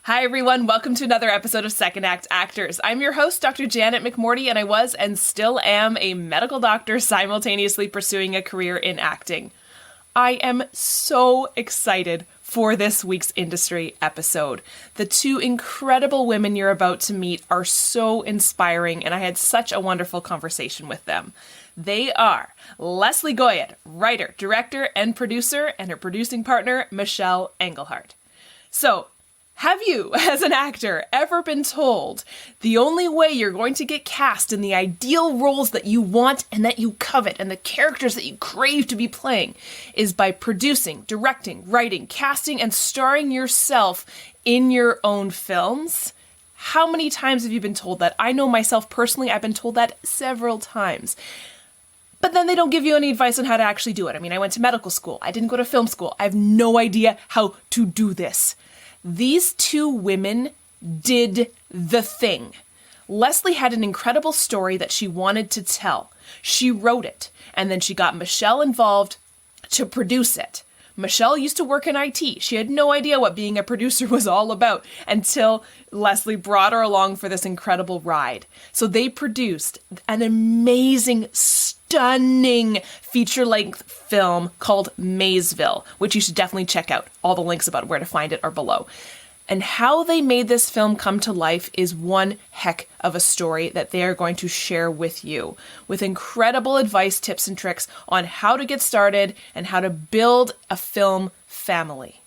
Hi, everyone. Welcome to another episode of Second Act Actors. I'm your host, Dr. Janet McMorty, and I was and still am a medical doctor simultaneously pursuing a career in acting. I am so excited for this week's industry episode. The two incredible women you're about to meet are so inspiring, and I had such a wonderful conversation with them. They are Leslie Goyette, writer, director, and producer, and her producing partner, Michele Englehart. So, have you, as an actor, ever been told the only way you're going to get cast in the ideal roles that you want and that you covet and the characters that you crave to be playing is by producing, directing, writing, casting, and starring yourself in your own films? How many times have you been told that? I know myself personally, I've been told that several times. But then they don't give you any advice on how to actually do it. I mean, I went to medical school. I didn't go to film school. I have no idea how to do this. These two women did the thing. Leslie had an incredible story that she wanted to tell. She wrote it, and then she got Michele involved to produce it. Michele used to work in IT. She had no idea what being a producer was all about until Leslie brought her along for this incredible ride. So they produced an amazing, stunning feature-length film called Maysville, which you should definitely check out. All the links about where to find it are below. And how they made this film come to life is one heck of a story that they are going to share with you, with incredible advice, tips, and tricks on how to get started and how to build a film family.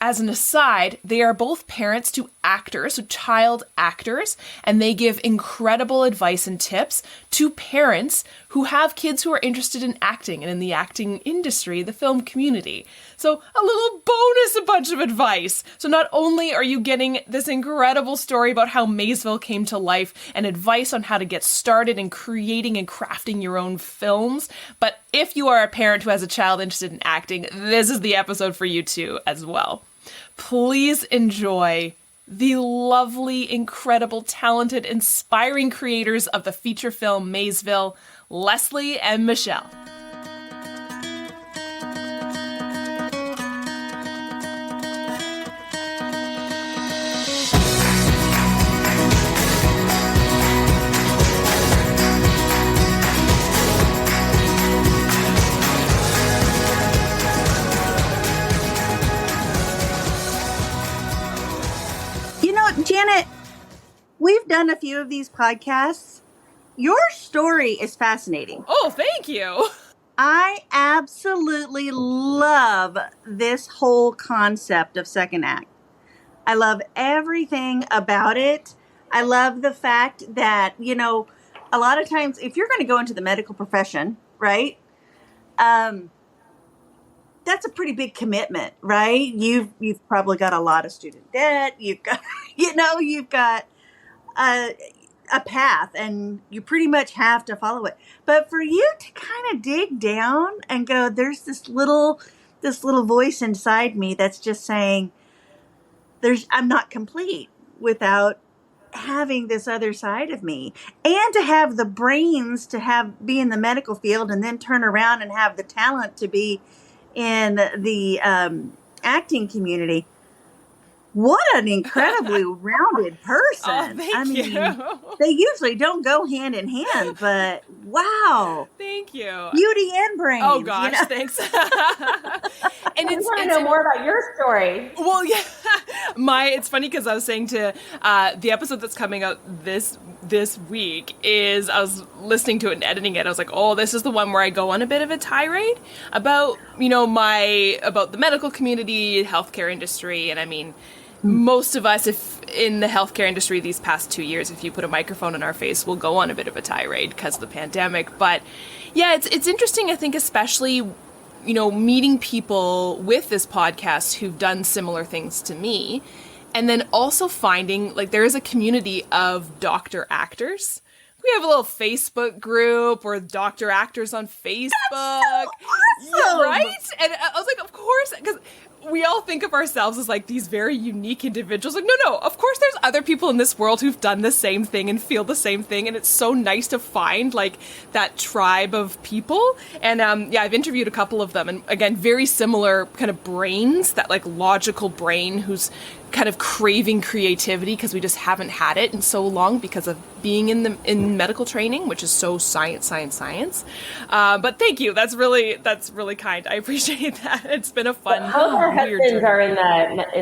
As an aside, they are both parents to actors, so child actors, and they give incredible advice and tips to parents who have kids who are interested in acting and in the acting industry, the film community. So a little bonus, a bunch of advice. So not only are you getting this incredible story about how Maysville came to life and advice on how to get started in creating and crafting your own films, but if you are a parent who has a child interested in acting, this is the episode for you too as well. Please enjoy the lovely, incredible, talented, inspiring creators of the feature film Maysville, Leslie and Michele. Janet, we've done a few of these podcasts. Your story is fascinating. Oh, thank you. I absolutely love this whole concept of second act. I love everything about it. I love the fact that, a lot of times if you're going to go into the medical profession, right? That's a pretty big commitment, right? You've probably got a lot of student debt. You've got, you've got a path, and you pretty much have to follow it. But for you to kind of dig down and go, there's this little voice inside me that's just saying, I'm not complete without having this other side of me, and to have the brains to be in the medical field and then turn around and have the talent to be in the acting community. What an incredibly rounded person. Oh, thank you. They usually don't go hand in hand, but wow. Thank you. Beauty and brains. Oh gosh, thanks. And I want to know more about your story. Well, yeah, it's funny because I was saying to the episode that's coming out this week is I was listening to it and editing it. I was like, oh, this is the one where I go on a bit of a tirade about about the medical community, healthcare industry, and I mean, most of us, if in the healthcare industry these past 2 years, if you put a microphone in our face, we'll go on a bit of a tirade because of the pandemic. But yeah, it's interesting, I think, especially, meeting people with this podcast who've done similar things to me. And then also finding, there is a community of doctor actors. We have a little Facebook group. We're doctor actors on Facebook. That's so awesome. Right? And I was like, of course, because we all think of ourselves as like these very unique individuals. Like, no, of course there's other people in this world who've done the same thing and feel the same thing. And it's so nice to find like that tribe of people. And I've interviewed a couple of them. And again, very similar kind of brains, that like logical brain who's kind of craving creativity because we just haven't had it in so long because of being in medical training, which is so science. But thank you. That's really kind. I appreciate that. It's been a fun. Both our husbands are in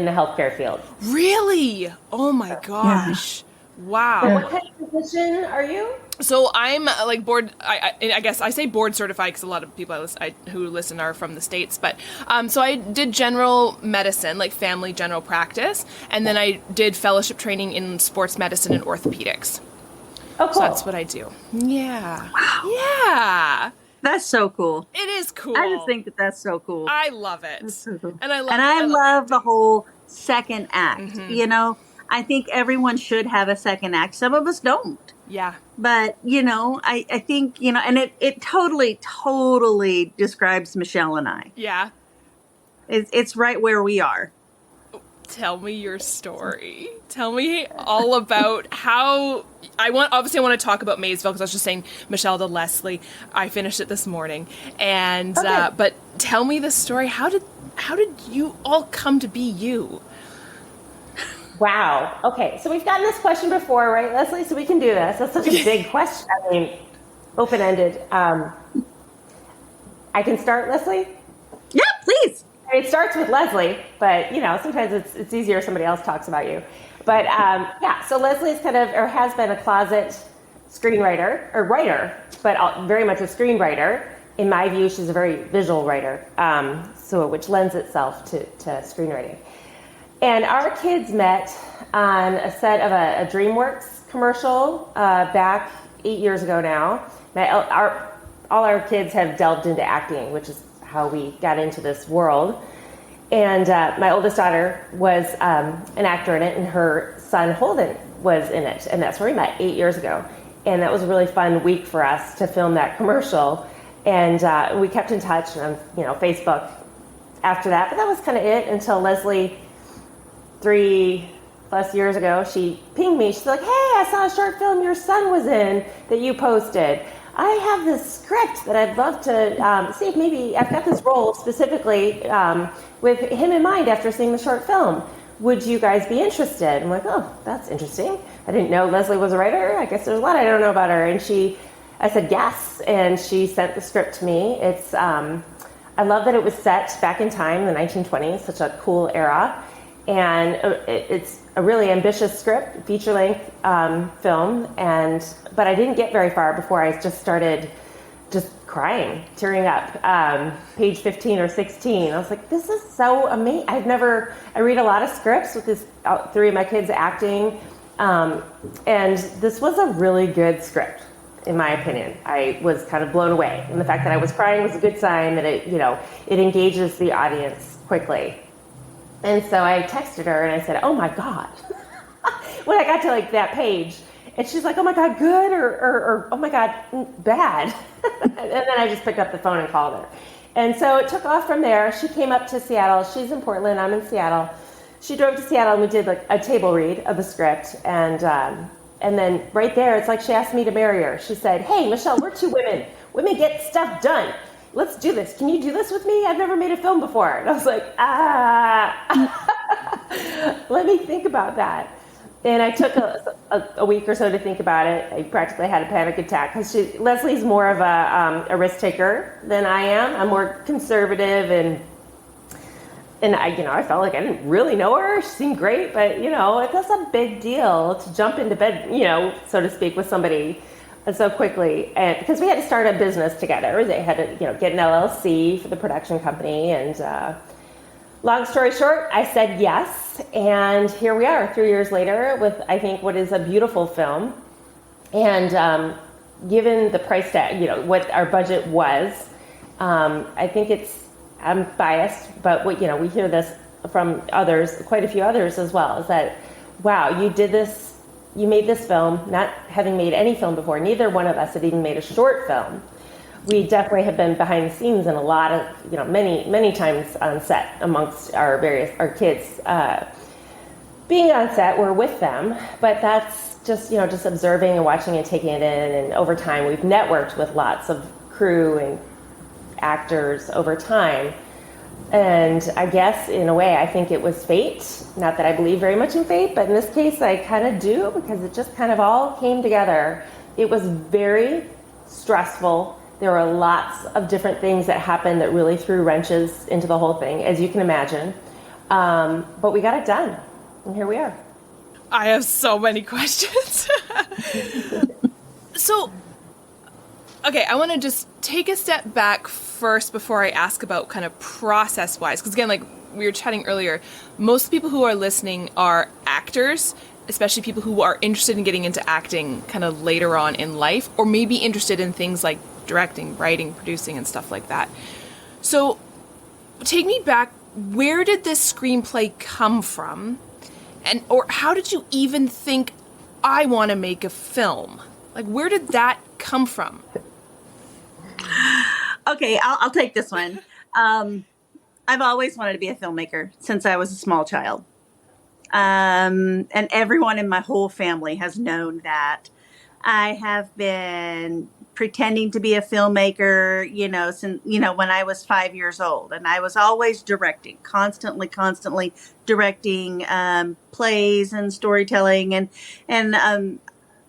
the healthcare field. Really? Oh my gosh! Yeah. Wow. So what kind of position are you? So I'm like board. I guess I say board certified because a lot of people who listen are from the States. But so I did general medicine, like family general practice, and then I did fellowship training in sports medicine and orthopedics. Oh, cool. So that's what I do. Yeah. Wow. Yeah. That's so cool. It is cool. I just think that's so cool. I love it. That's so cool. And I love the whole second act. Mm-hmm. You know, I think everyone should have a second act. Some of us don't. Yeah. But, you know, I think, you know, and it totally describes Michele and I. Yeah. It's right where we are. Tell me your story. Tell me all about how I want to talk about Maysville because I was just saying Michele to Leslie. I finished it this morning, and okay. But tell me the story. How did you all come to be you? Wow. Okay, so we've gotten this question before, right, Leslie? So we can do this. That's such a big question. I mean, open-ended. I can start, Leslie? Yeah, please. It starts with Leslie, but you know, sometimes it's easier if somebody else talks about you. But so Leslie's has been a closet screenwriter or writer, but very much a screenwriter. In my view, she's a very visual writer, which lends itself to screenwriting. And our kids met on a set of a DreamWorks commercial back 8 years ago now. All our kids have delved into acting, which is how we got into this world. And my oldest daughter was an actor in it, and her son Holden was in it. And that's where we met 8 years ago. And that was a really fun week for us to film that commercial. And we kept in touch on Facebook after that. But that was kind of it until Leslie, 3+ years ago, she pinged me. She's like, hey, I saw a short film your son was in that you posted. I have this script that I'd love to see if maybe I've got this role specifically with him in mind after seeing the short film. Would you guys be interested? I'm like, oh, that's interesting. I didn't know Leslie was a writer. I guess there's a lot I don't know about her. And I said yes, and she sent the script to me. It's I love that it was set back in time, the 1920s, such a cool era. And it's a really ambitious script, feature-length film, but I didn't get very far before I just started crying, tearing up. Page 15 or 16, I was like, this is so amazing. I read a lot of scripts with three of my kids acting, and this was a really good script, in my opinion. I was kind of blown away, and the fact that I was crying was a good sign that it engages the audience quickly. And so I texted her and I said, oh my God, when I got to that page, and she's like, oh my God, good, or oh my God, bad. And then I just picked up the phone and called her. And so it took off from there. She came up to Seattle. She's in Portland, I'm in Seattle. She drove to Seattle and we did a table read of the script. And then right there, it's like she asked me to marry her. She said, hey, Michele, we're two women. Women get stuff done. Let's do this. Can you do this with me? I've never made a film before. And I was like, let me think about that. And I took a week or so to think about it. I practically had a panic attack because Leslie's more of a risk taker than I am. I'm more conservative, and I felt like I didn't really know her. She seemed great, but that's a big deal to jump into bed, so to speak, with somebody so quickly, and because we had to start a business together. They had to, get an LLC for the production company, and long story short, I said yes, and here we are 3 years later with, I think, what is a beautiful film. And given the price tag, what our budget was, I think I'm biased, but we hear this from others, quite a few others as well, is that, wow, you made this film, not having made any film before. Neither one of us had even made a short film, we definitely have been behind the scenes in a lot of, many times on set amongst our kids. Being on set, we're with them, but that's just observing and watching and taking it in. And over time, we've networked with lots of crew and actors over time. And I guess in a way, I think it was fate. Not that I believe very much in fate, but in this case, I kind of do, because it just kind of all came together. It was very stressful. There were lots of different things that happened that really threw wrenches into the whole thing, as you can imagine. But we got it done, and here we are. I have so many questions. So, okay, I want to just take a step back first before I ask about kind of process-wise. Because again, like we were chatting earlier, most people who are listening are actors, especially people who are interested in getting into acting kind of later on in life, or maybe interested in things like directing, writing, producing, and stuff like that. So take me back, where did this screenplay come from? Or how did you even think, I want to make a film? Like, where did that come from? Okay, I'll take this one. I've always wanted to be a filmmaker since I was a small child. And everyone in my whole family has known that. I have been pretending to be a filmmaker, since, when I was 5 years old. And I was always directing, constantly directing plays and storytelling. And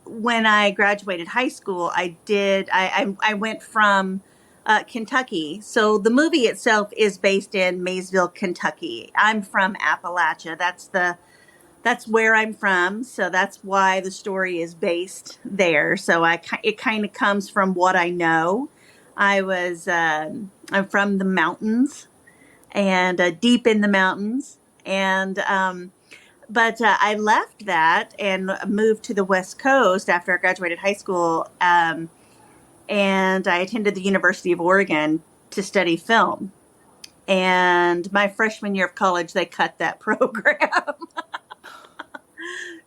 when I graduated high school, I went from Kentucky. So the movie itself is based in Maysville, Kentucky. I'm from Appalachia. That's where I'm from. So that's why the story is based there. So it kind of comes from what I know. I'm from the mountains and deep in the mountains. But I left that and moved to the West Coast after I graduated high school. And I attended the University of Oregon to study film. And my freshman year of college, they cut that program.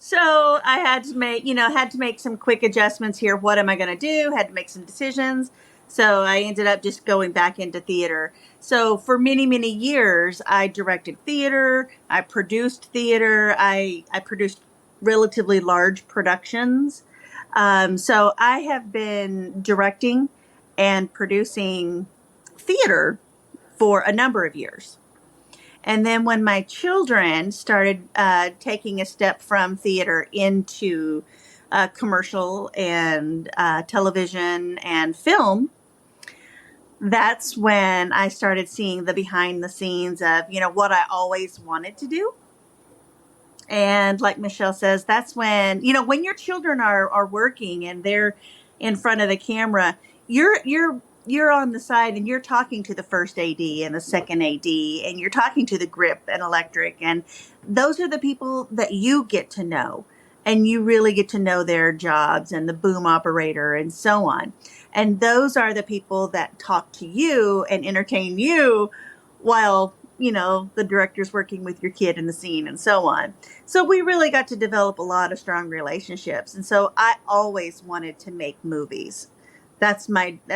So I had to make some quick adjustments here. What am I going to do? Had to make some decisions. So I ended up just going back into theater. So for many, many years, I directed theater. I produced theater. I produced relatively large productions. So I have been directing and producing theater for a number of years. And then when my children started taking a step from theater into commercial and television and film, that's when I started seeing the behind the scenes of, what I always wanted to do. And like Michelle says, that's when, when your children are working and they're in front of the camera, you're on the side and you're talking to the first AD and the second AD, and you're talking to the grip and electric. And those are the people that you get to know, and you really get to know their jobs and the boom operator and so on. And those are the people that talk to you and entertain you while, the director's working with your kid in the scene and so on. So we really got to develop a lot of strong relationships. And so I always wanted to make movies. That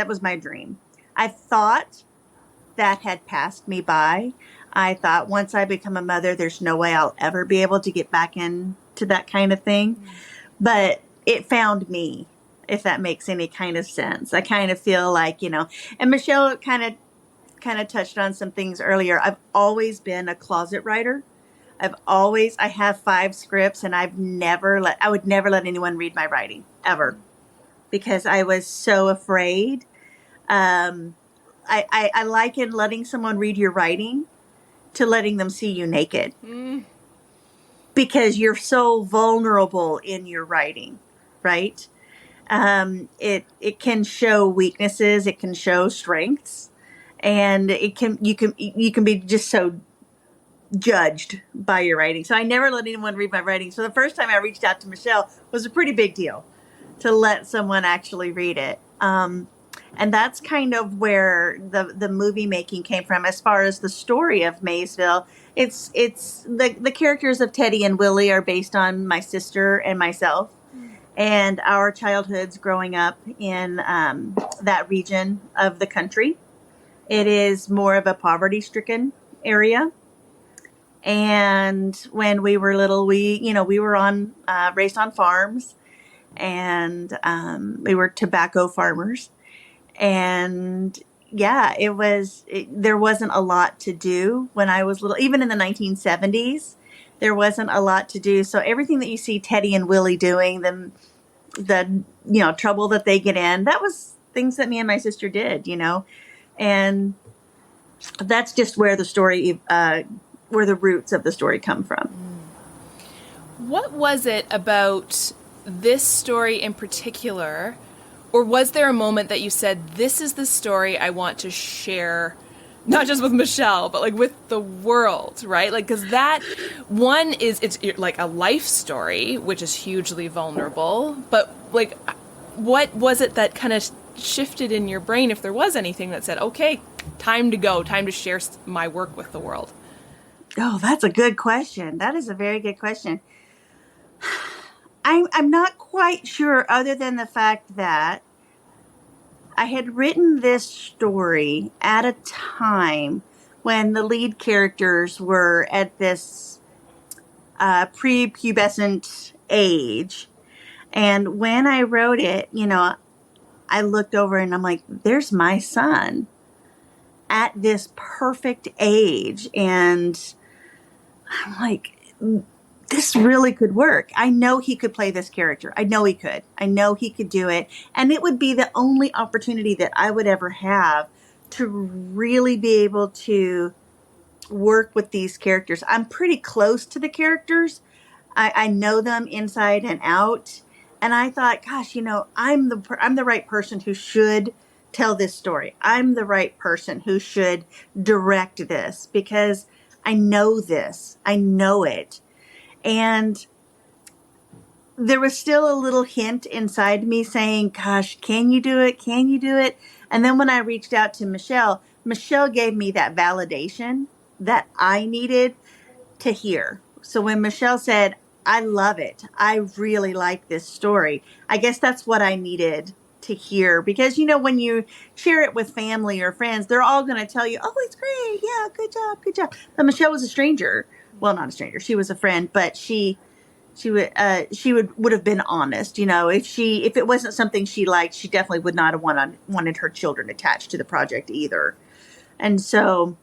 was my dream. I thought that had passed me by. I thought once I become a mother, there's no way I'll ever be able to get back into that kind of thing. But it found me, if that makes any kind of sense. I kind of feel like, and Michelle kind of touched on some things earlier. I've always been a closet writer. I have 5 scripts, and I would never let anyone read my writing ever, because I was so afraid. I liken letting someone read your writing to letting them see you naked. Because you're so vulnerable in your writing, right? It can show weaknesses, it can show strengths, and you can be just so judged by your writing. So I never let anyone read my writing. So the first time I reached out to Michelle was a pretty big deal to let someone actually read it. And that's kind of where the movie making came from. As far as the story of Maysville, it's the characters of Teddy and Willie are based on my sister and myself. and our childhoods growing up in that region of the country. It is more of a poverty-stricken area. And when we were little, we were raised on farms, and we were tobacco farmers. And yeah, there wasn't a lot to do when I was little. Even in the 1970s, there wasn't a lot to do. So everything that you see Teddy and Willie doing, the trouble that they get in, that was things that me and my sister did, and that's just where where the roots of the story come from. What was it about this story in particular, or was there a moment that you said, this is the story I want to share, not just with Michele, but like with the world, right? Like, because that one it's like a life story, which is hugely vulnerable, but like, what was it that kind of shifted in your brain, if there was anything that said, okay, time to share my work with the world? Oh, that's a good question. That is a very good question. I'm not quite sure, other than the fact that I had written this story at a time when the lead characters were at this prepubescent age. And when I wrote it, I looked over and I'm like, there's my son at this perfect age. And I'm like, this really could work. I know he could play this character. I know he could. I know he could do it. And it would be the only opportunity that I would ever have to really be able to work with these characters. I'm pretty close to the characters. I know them inside and out. And I thought, gosh, I'm the right person who should tell this story. I'm the right person who should direct this, because I know this. I know it. And there was still a little hint inside me saying, gosh, can you do it? Can you do it? And then when I reached out to Michele gave me that validation that I needed to hear. So when Michele said, I love it, I really like this story, I guess that's what I needed to hear. Because, when you share it with family or friends, they're all going to tell you, oh, it's great. Yeah, good job, good job. But Michele was a stranger. Well, not a stranger. She was a friend, but she would have been honest. If it wasn't something she liked, she definitely would not have wanted her children attached to the project either. And so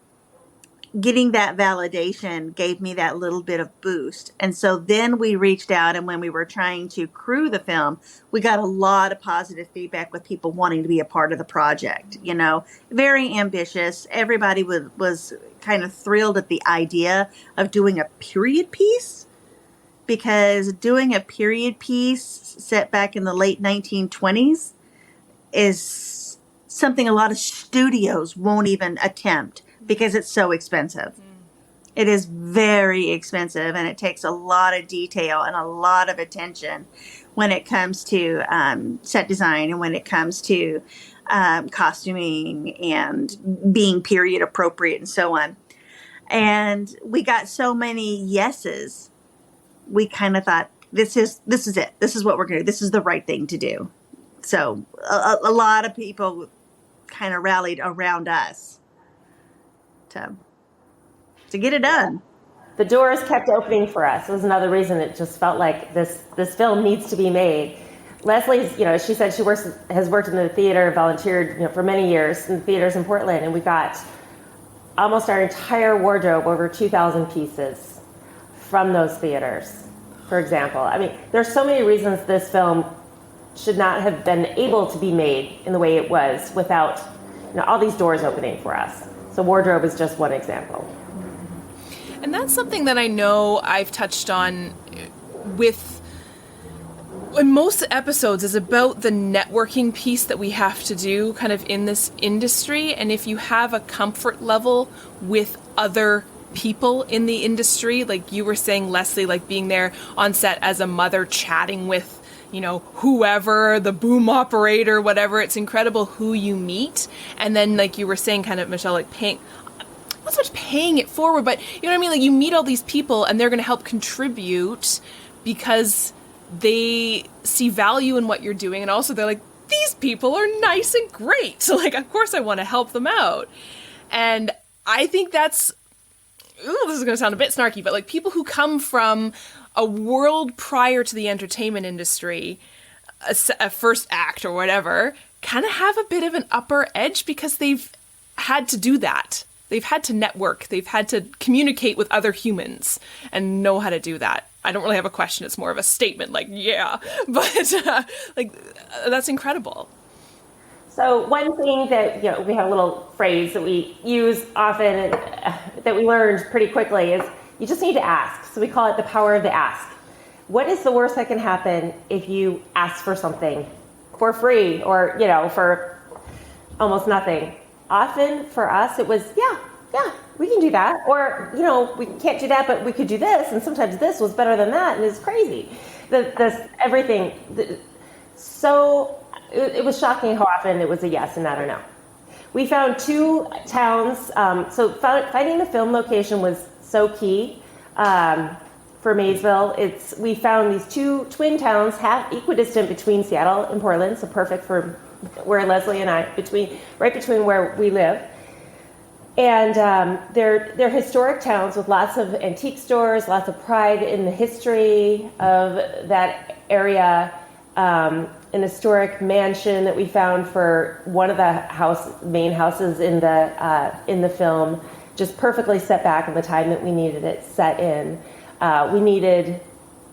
getting that validation gave me that little bit of boost. And so then we reached out, and when we were trying to crew the film, we got a lot of positive feedback with people wanting to be a part of the project. Very ambitious. Everybody was kind of thrilled at the idea of doing a period piece, because doing a period piece set back in the late 1920s is something a lot of studios won't even attempt, because it's so expensive. It is very expensive, and it takes a lot of detail and a lot of attention when it comes to set design, and when it comes to costuming and being period appropriate and so on. And we got so many yeses. We kind of thought, this is it. This is what we're going to do. This is the right thing to do. So a lot of people kind of rallied around us to get it done. The doors kept opening for us. It was another reason it just felt like this film needs to be made. Leslie's, she said she has worked in the theater, volunteered, for many years in the theaters in Portland, and we got almost our entire wardrobe, over 2,000 pieces, from those theaters, for example. I mean, there's so many reasons this film should not have been able to be made in the way it was without all these doors opening for us. So wardrobe is just one example. And that's something that I know I've touched on in most episodes, is about the networking piece that we have to do kind of in this industry. And if you have a comfort level with other people in the industry, like you were saying, Leslie, like being there on set as a mother chatting with, whoever, the boom operator, whatever, it's incredible who you meet. And then, like you were saying, kind of, Michele, like not so much paying it forward, but you know what I mean? Like you meet all these people and they're going to help contribute because they see value in what you're doing, and also they're like, these people are nice and great. So like, of course I want to help them out. And I think that's, this is going to sound a bit snarky, but like people who come from a world prior to the entertainment industry, a first act or whatever, kind of have a bit of an upper edge because they've had to do that. They've had to network. They've had to communicate with other humans and know how to do that. I don't really have a question. It's more of a statement, like, yeah. But, that's incredible. So one thing that, we have a little phrase that we use often and that we learned pretty quickly is you just need to ask. So we call it the power of the ask. What is the worst that can happen if you ask for something for free or, for almost nothing? Often for us, it was, yeah, we can do that. Or, we can't do that, but we could do this. And sometimes this was better than that. And it's crazy. Everything. So it was shocking how often it was a yes and not a no. We found 2 towns. Finding the film location was so key for Maysville. We found these 2 twin towns, half equidistant between Seattle and Portland. So perfect for where Leslie and I, right between where we live. And they're historic towns with lots of antique stores, lots of pride in the history of that area. An historic mansion that we found for one of the main houses in the film, just perfectly set back in the time that we needed it set in. We needed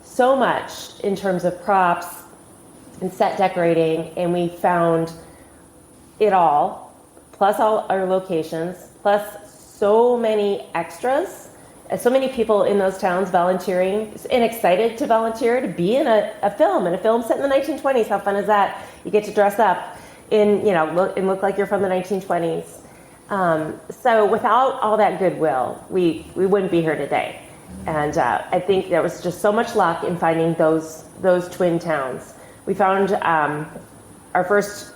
so much in terms of props and set decorating, and we found it all, plus all our locations, plus so many extras, and so many people in those towns volunteering and excited to volunteer to be in a film set in the 1920s. How fun is that? You get to dress up and look like you're from the 1920s. So without all that goodwill, we wouldn't be here today. And I think there was just so much luck in finding those twin towns. We found our first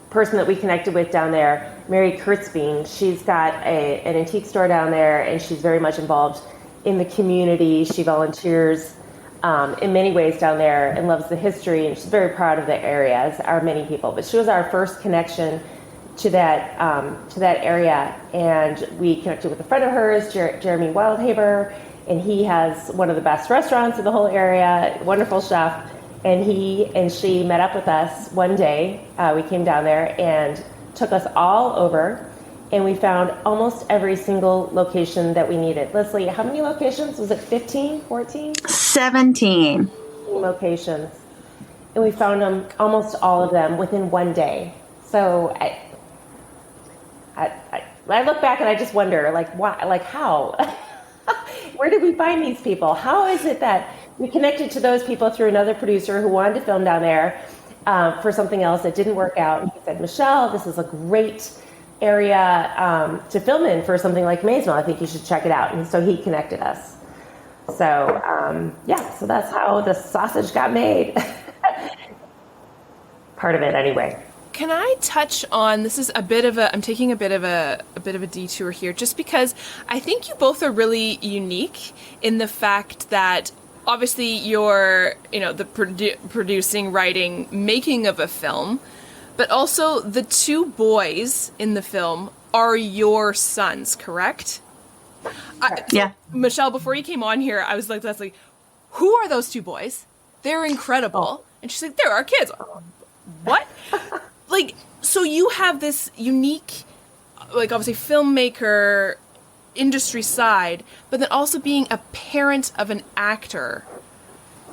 person that we connected with down there, Mary Kurtzbein. She's got an antique store down there, and she's very much involved in the community. She volunteers in many ways down there and loves the history, and she's very proud of the area, as are many people. But she was our first connection to that area, and we connected with a friend of hers, Jeremy Wildhaber, and he has one of the best restaurants in the whole area, wonderful chef. And he and she met up with us one day. We came down there and took us all over, and we found almost every single location that we needed. Leslie, how many locations? Was it 15, 14? 17 locations. And we found them, almost all of them, within one day. So I look back and I just wonder, why, how? Where did we find these people? How is it that we connected to those people through another producer who wanted to film down there for something else that didn't work out? And he said, Michelle, this is a great area to film in for something like Maysville. I think you should check it out. And so he connected us. So, so that's how the sausage got made. Part of it, anyway. Can I touch on, this is I'm taking a bit of a detour here, just because I think you both are really unique in the fact that obviously you're, the producing, writing, making of a film, but also the 2 boys in the film are your sons, correct? Yeah. Michelle, before you came on here, I was like, Leslie, who are those 2 boys? They're incredible. And she's like, they're our kids. What? So you have this unique, obviously filmmaker industry side, but then also being a parent of an actor.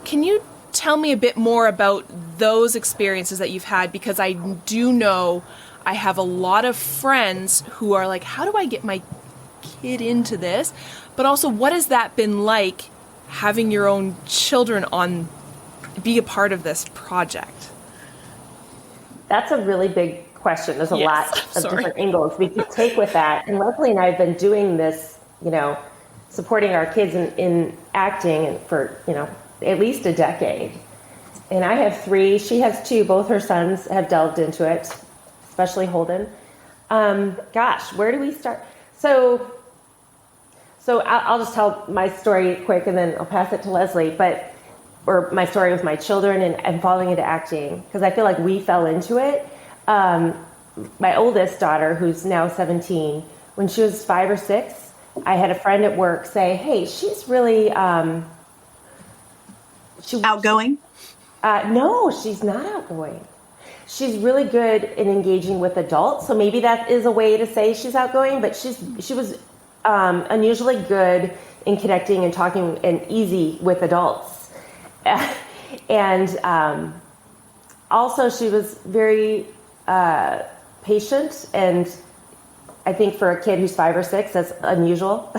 Can you tell me a bit more about those experiences that you've had? Because I do know I have a lot of friends who are like, how do I get my kid into this? But also, what has that been like having your own children be a part of this project? That's a really big question. There's a lot of different angles we could take with that. And Leslie and I have been doing this, supporting our kids in acting for, at least a decade. And I have 3. She has 2. Both her sons have delved into it, especially Holden. Where do we start? So I'll just tell my story quick, and then I'll pass it to Leslie. But or my story with my children and falling into acting, because I feel like we fell into it. My oldest daughter, who's now 17, when she was 5 or 6, I had a friend at work say, hey, she's really... Outgoing? No, she's not outgoing. She's really good in engaging with adults. So maybe that is a way to say she's outgoing, but she was unusually good in connecting and talking and easy with adults. And also she was very patient, and I think for a kid who's 5 or 6, that's unusual.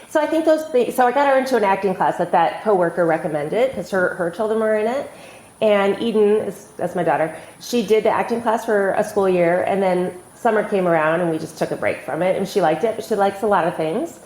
So I think those things, so I got her into an acting class that coworker recommended because her children were in it. And Eden, that's my daughter, she did the acting class for a school year, and then summer came around and we just took a break from it, and she liked it, but she likes a lot of things.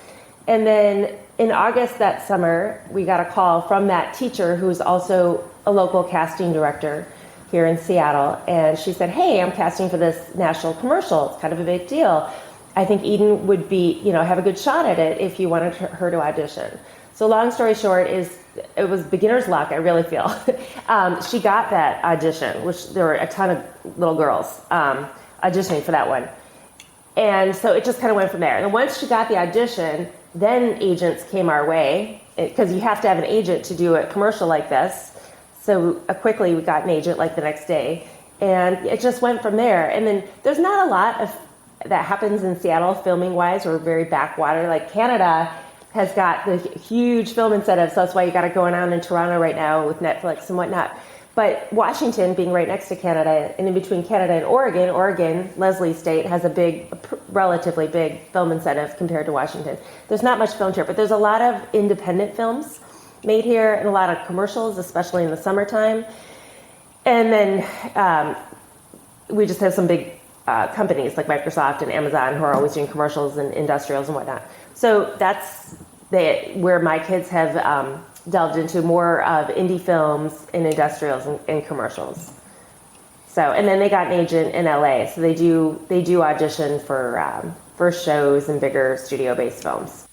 And then in August that summer, we got a call from that teacher who's also a local casting director here in Seattle. And she said, hey, I'm casting for this national commercial. It's kind of a big deal. I think Eden would be, have a good shot at it if you wanted her to audition. So long story short is it was beginner's luck, I really feel. She got that audition, which there were a ton of little girls auditioning for that one. And so it just kind of went from there. And once she got the audition, then agents came our way, because you have to have an agent to do a commercial like this. So quickly we got an agent like the next day, and it just went from there. And then there's not a lot of that happens in Seattle filming wise. We're very backwater. Like Canada has got the huge film incentives, so that's why you got it going on in Toronto right now with Netflix and whatnot. But Washington, being right next to Canada, and in between Canada and Oregon, Leslie State, has a relatively big film incentive compared to Washington. There's not much filmed here, but there's a lot of independent films made here and a lot of commercials, especially in the summertime. And then we just have some big companies like Microsoft and Amazon who are always doing commercials and industrials and whatnot. So that's where my kids have delved into more of indie films and industrials and commercials. So, and then they got an agent in LA, so they do audition for shows and bigger studio-based films.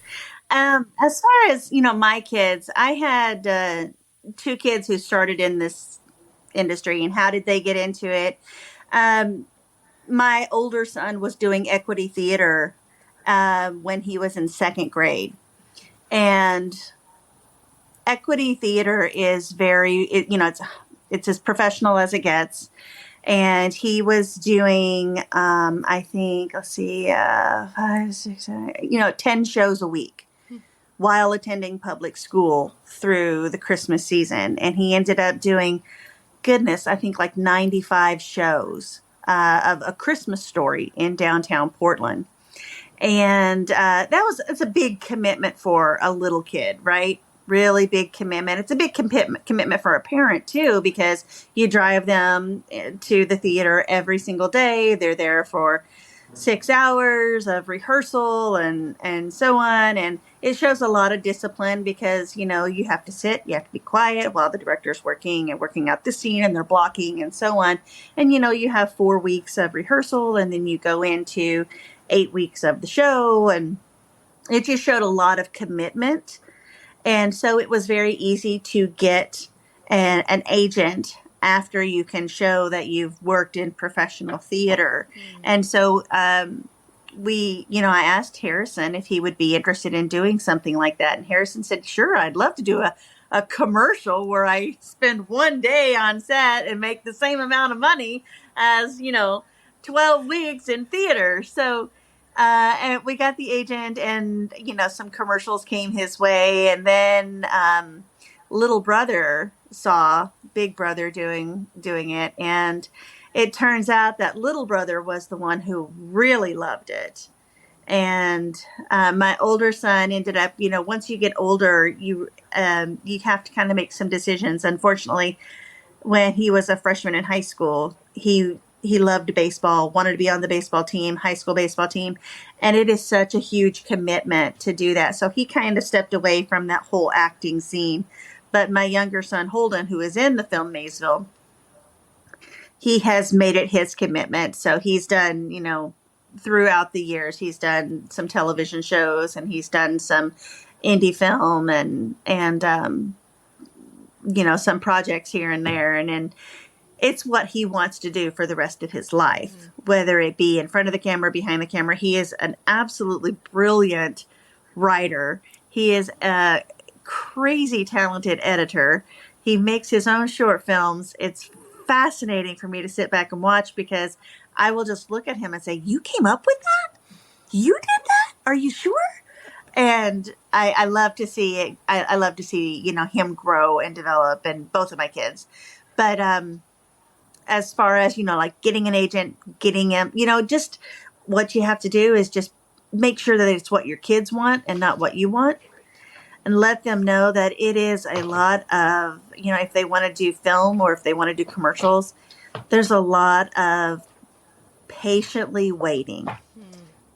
As far as my kids, I had 2 kids who started in this industry, and how did they get into it? My older son was doing equity theater when he was in 2nd grade, and equity theater is it's as professional as it gets. And he was doing, I think, 5, 6, 7, 10 shows a week while attending public school through the Christmas season. And he ended up doing, I think like 95 shows of A Christmas Story in downtown Portland. And it's a big commitment for a little kid, right? Really big commitment. It's a big commitment for a parent too, because you drive them to the theater every single day. They're there for 6 hours of rehearsal and so on. And it shows a lot of discipline because, you have to sit, you have to be quiet while the director's working out the scene, and they're blocking and so on. And, you have 4 weeks of rehearsal, and then you go into 8 weeks of the show. And it just showed a lot of commitment. And so it was very easy to get an agent after you can show that you've worked in professional theater. Mm. And so I asked Harrison if he would be interested in doing something like that. And Harrison said, sure, I'd love to do a commercial where I spend 1 day on set and make the same amount of money as, 12 weeks in theater. So and we got the agent, and, some commercials came his way. And then little brother saw big brother doing it. And it turns out that little brother was the one who really loved it. And my older son ended up, once you get older, you have to kind of make some decisions. Unfortunately, when he was a freshman in high school, he loved baseball, wanted to be on the baseball team, high school baseball team. And it is such a huge commitment to do that. So he kind of stepped away from that whole acting scene. But my younger son, Holden, who is in the film Maysville, he has made it his commitment. So he's done, throughout the years, he's done some television shows, and he's done some indie film and some projects here and there. And then it's what he wants to do for the rest of his life, whether it be in front of the camera, behind the camera. He is an absolutely brilliant writer. He is a crazy talented editor. He makes his own short films. It's fascinating for me to sit back and watch, because I will just look at him and say, "You came up with that? You did that? Are you sure?" And I love to see it. I love to see, him grow and develop, and both of my kids. But as far as, like getting an agent, getting him, just what you have to do is just make sure that it's what your kids want and not what you want. And let them know that it is a lot of, if they want to do film or if they want to do commercials, there's a lot of patiently waiting,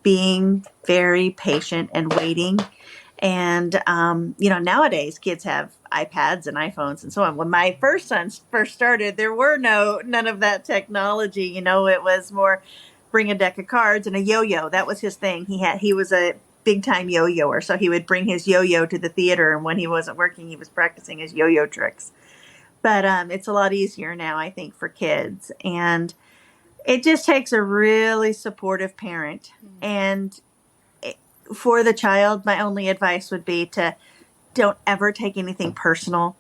being very patient and waiting. And, nowadays kids have iPads and iPhones and so on. When my first son first started, there were none of that technology. It was more bring a deck of cards and a yo-yo. That was his thing. He was a big time yo-yoer. So he would bring his yo-yo to the theater. And when he wasn't working, he was practicing his yo-yo tricks. But it's a lot easier now, I think, for kids. And it just takes a really supportive parent. And for the child, my only advice would be to don't ever take anything personal.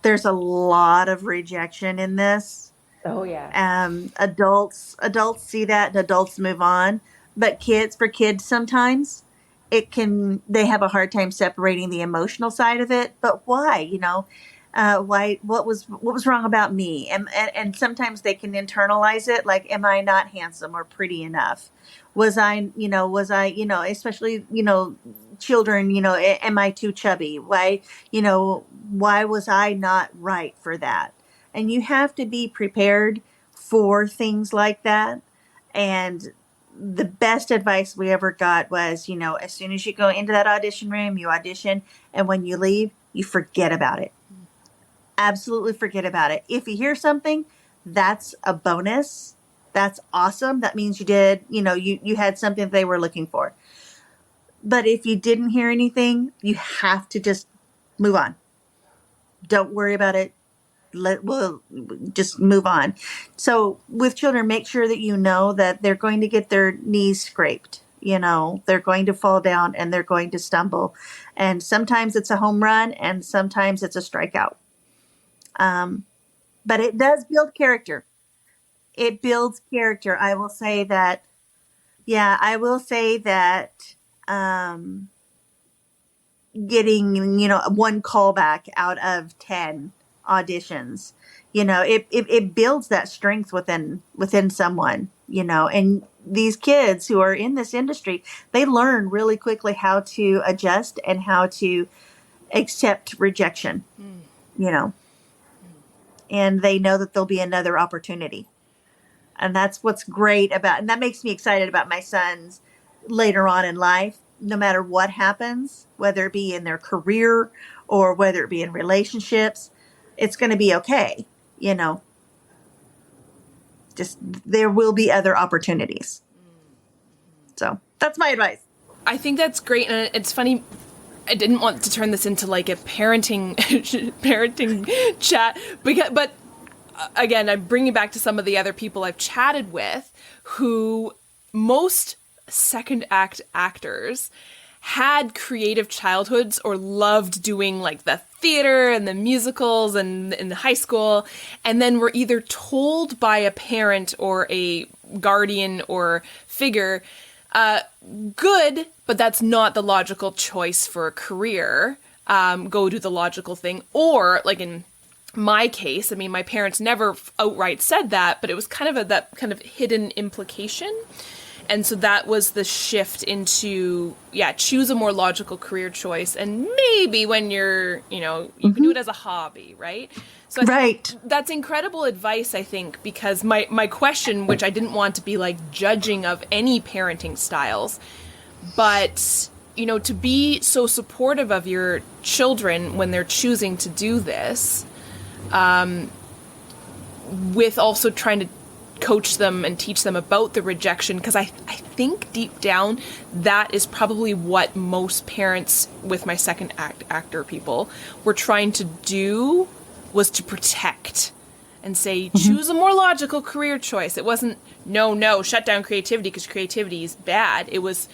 There's a lot of rejection in this. Oh yeah. Adults see that and adults move on. But for kids sometimes they have a hard time separating the emotional side of it. But why? Why? What was wrong about me? And sometimes they can internalize it. Like, am I not handsome or pretty enough? Was I, especially, children, am I too chubby? Why was I not right for that? And you have to be prepared for things like that. And the best advice we ever got was, as soon as you go into that audition room, you audition. And when you leave, you forget about it. Absolutely forget about it. If you hear something, that's a bonus. That's awesome. That means you did, you had something that they were looking for. But if you didn't hear anything, you have to just move on. Don't worry about it. We'll just move on. So with children, make sure that that they're going to get their knees scraped. They're going to fall down and they're going to stumble. And sometimes it's a home run and sometimes it's a strikeout. But it does build character. It builds character. I will say that, getting, one callback out of 10 auditions, it builds that strength within someone, and these kids who are in this industry, they learn really quickly how to adjust and how to accept rejection, and they know that there'll be another opportunity. And that's what's great and that makes me excited about my sons later on in life, no matter what happens, whether it be in their career or whether it be in relationships, it's going to be okay. Just there will be other opportunities. So that's my advice. I think that's great. And it's funny, I didn't want to turn this into like a parenting chat, but again, I'm bringing back to some of the other people I've chatted with who most second act actors had creative childhoods or loved doing like the theater and the musicals and in high school, and then were either told by a parent or a guardian or figure, good, but that's not the logical choice for a career. Go do the logical thing. Or like in my case, I mean, my parents never outright said that, but it was kind of that kind of hidden implication. And so that was the shift into, choose a more logical career choice. And maybe when you're, you can do it as a hobby, right? So that's incredible advice, I think, because my question, which I didn't want to be like judging of any parenting styles, but, to be so supportive of your children when they're choosing to do this, with also trying to coach them and teach them about the rejection, because I think deep down that is probably what most parents with my second actor people were trying to do was to protect and say, choose a more logical career choice. It wasn't, no, shut down creativity because creativity is bad. It was,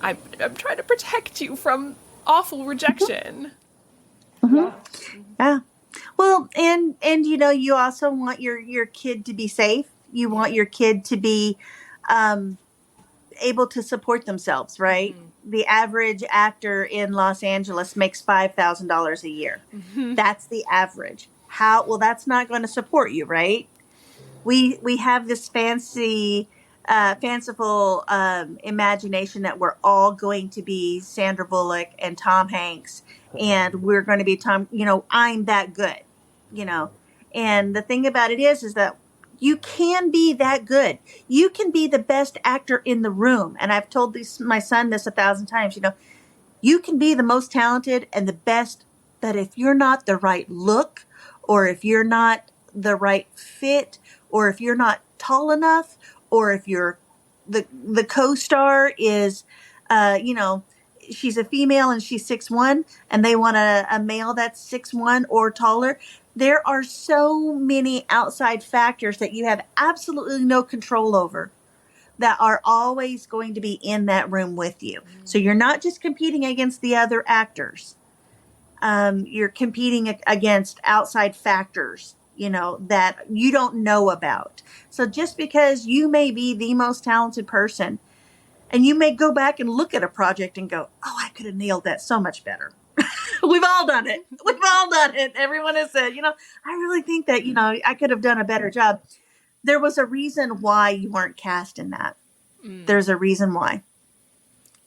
I'm trying to protect you from awful rejection. Yeah. Yeah. Well, and you also want your kid to be safe. You want your kid to be able to support themselves, right? The average actor in Los Angeles makes $5,000 a year. That's the average. Well, that's not going to support you, right? We have this fanciful imagination that we're all going to be Sandra Bullock and Tom Hanks, and we're going to be I'm that good, and the thing about it is that you can be that good. You can be the best actor in the room. And I've told my son this 1,000 times, you can be the most talented and the best, but if you're not the right look, or if you're not the right fit, or if you're not tall enough, or if you're the co-star is, she's a female and she's 6'1", and they want a male that's 6'1" or taller. There are so many outside factors that you have absolutely no control over that are always going to be in that room with you. So you're not just competing against the other actors. You're competing against outside factors, that you don't know about. So just because you may be the most talented person, and you may go back and look at a project and go, oh, I could have nailed that so much better. We've all done it. Everyone has said, I really think that, I could have done a better job. There was a reason why you weren't cast in that. There's a reason why.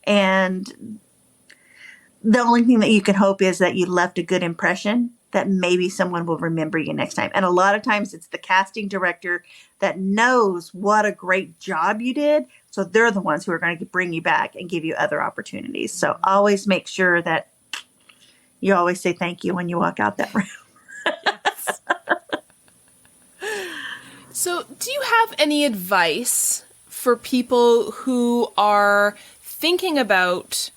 And the only thing that you can hope is that you left a good impression, that maybe someone will remember you next time. And a lot of times it's the casting director that knows what a great job you did. So they're the ones who are going to bring you back and give you other opportunities. So always make sure that you always say thank you when you walk out that room. Yes. So do you have any advice for people who are thinking about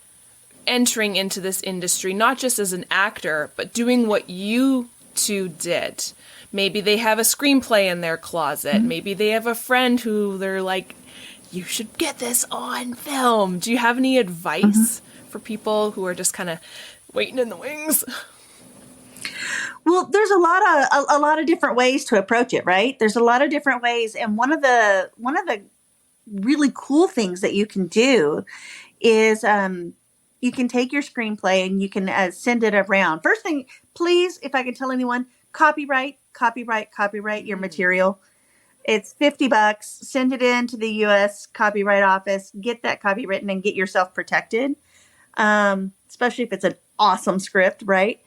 entering into this industry, not just as an actor, but doing what you two did? Maybe they have a screenplay in their closet. Maybe they have a friend who they're like, you should get this on film. Do you have any advice for people who are just kind of waiting in the wings? Well, there's a lot of different ways to approach it, right? There's a lot of different ways. And one of the really cool things that you can do is, you can take your screenplay and you can send it around. First thing, please, if I can tell anyone, copyright your material. It's $50. Send it in to the U.S. Copyright Office. Get that copywritten and get yourself protected, especially if it's an awesome script, right?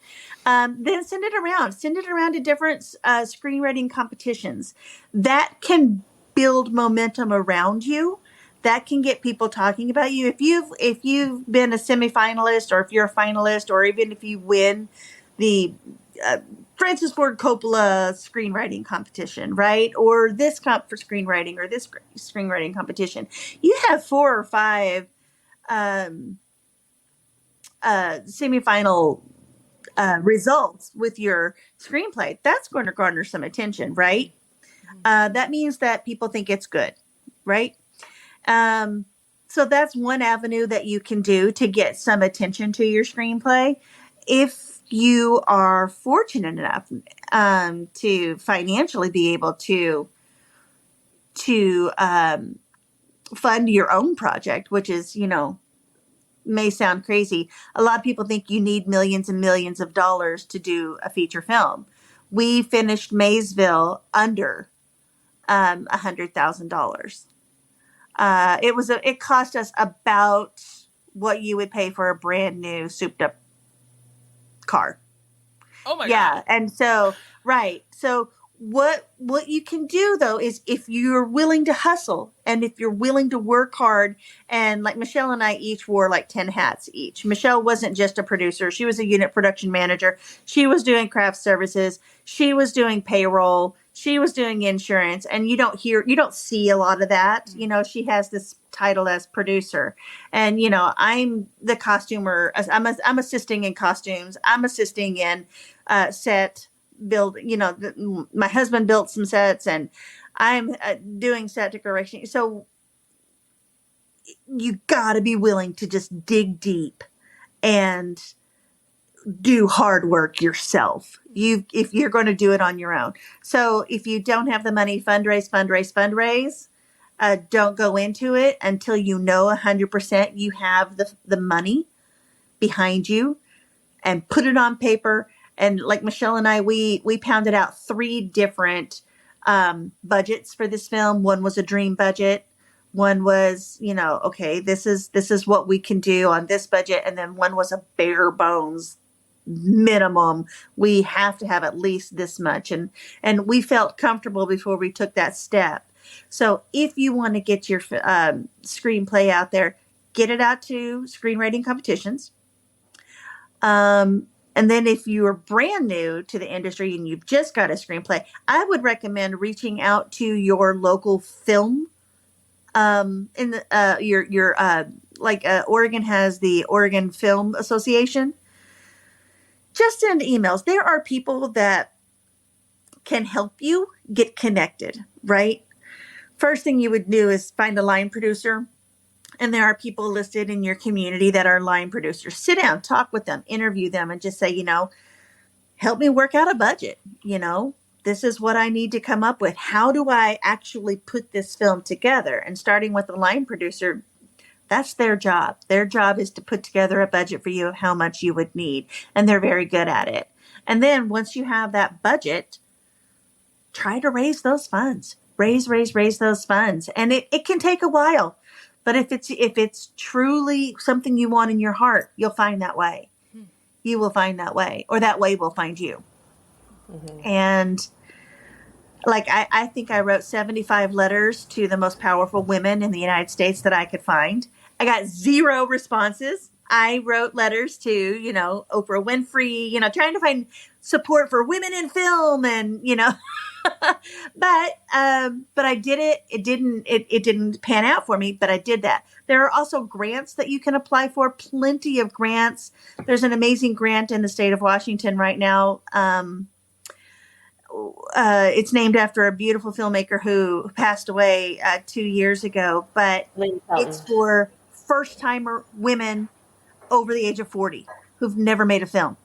Then send it around. Send it around to different screenwriting competitions. That can build momentum around you. That can get people talking about you. If you've been a semifinalist, or if you're a finalist, or even if you win the Francis Ford Coppola screenwriting competition, right? Or this comp for screenwriting, or this screenwriting competition, you have 4 or 5 semifinal results with your screenplay. That's going to garner some attention, right? That means that people think it's good, right? So that's one avenue that you can do to get some attention to your screenplay. If you are fortunate enough to financially be able to fund your own project, which is, may sound crazy. A lot of people think you need millions and millions of dollars to do a feature film. We finished Maysville under $100,000. It cost us about what you would pay for a brand new souped up car. Oh my God. God. And so, right. So what you can do though is, if you're willing to hustle and if you're willing to work hard, and like Michele and I each wore like 10 hats each. Michele wasn't just a producer. She was a unit production manager. She was doing craft services. She was doing payroll. She was doing insurance, and you don't see a lot of that. She has this title as producer, and I'm the costumer. I'm assisting in costumes. I'm assisting in set building, my husband built some sets, and I'm doing set decoration. So you got to be willing to just dig deep and do hard work yourself. If you're going to do it on your own. So if you don't have the money, fundraise. Don't go into it until you know 100% you have the money behind you, and put it on paper. And like Michelle and I, we pounded out 3 different budgets for this film. One was a dream budget. One was, okay, this is what we can do on this budget. And then one was a bare bones minimum. We have to have at least this much. And we felt comfortable before we took that step. So if you want to get your screenplay out there, get it out to screenwriting competitions. And then if you are brand new to the industry and you've just got a screenplay, I would recommend reaching out to your local film. Oregon has the Oregon Film Association. Just send emails. There are people that can help you get connected, right? First thing you would do is find a line producer. And there are people listed in your community that are line producers. Sit down, talk with them, interview them, and just say, help me work out a budget. This is what I need to come up with. How do I actually put this film together? And starting with the line producer, that's their job. Their job is to put together a budget for you of how much you would need. And they're very good at it. And then once you have that budget, try to raise those funds. Raise those funds. And it can take a while. But if it's truly something you want in your heart, you'll find that way. You will find that way, or that way will find you. Mm-hmm. And like, I think I wrote 75 letters to the most powerful women in the United States that I could find. I got 0 responses. I wrote letters to, Oprah Winfrey, trying to find support for women in film, and, but I did it. It didn't pan out for me, but I did that. There are also grants that you can apply for, plenty of grants. There's an amazing grant in the state of Washington right now. It's named after a beautiful filmmaker who passed away 2 years ago, but it's for first-timer women over the age of 40 who've never made a film.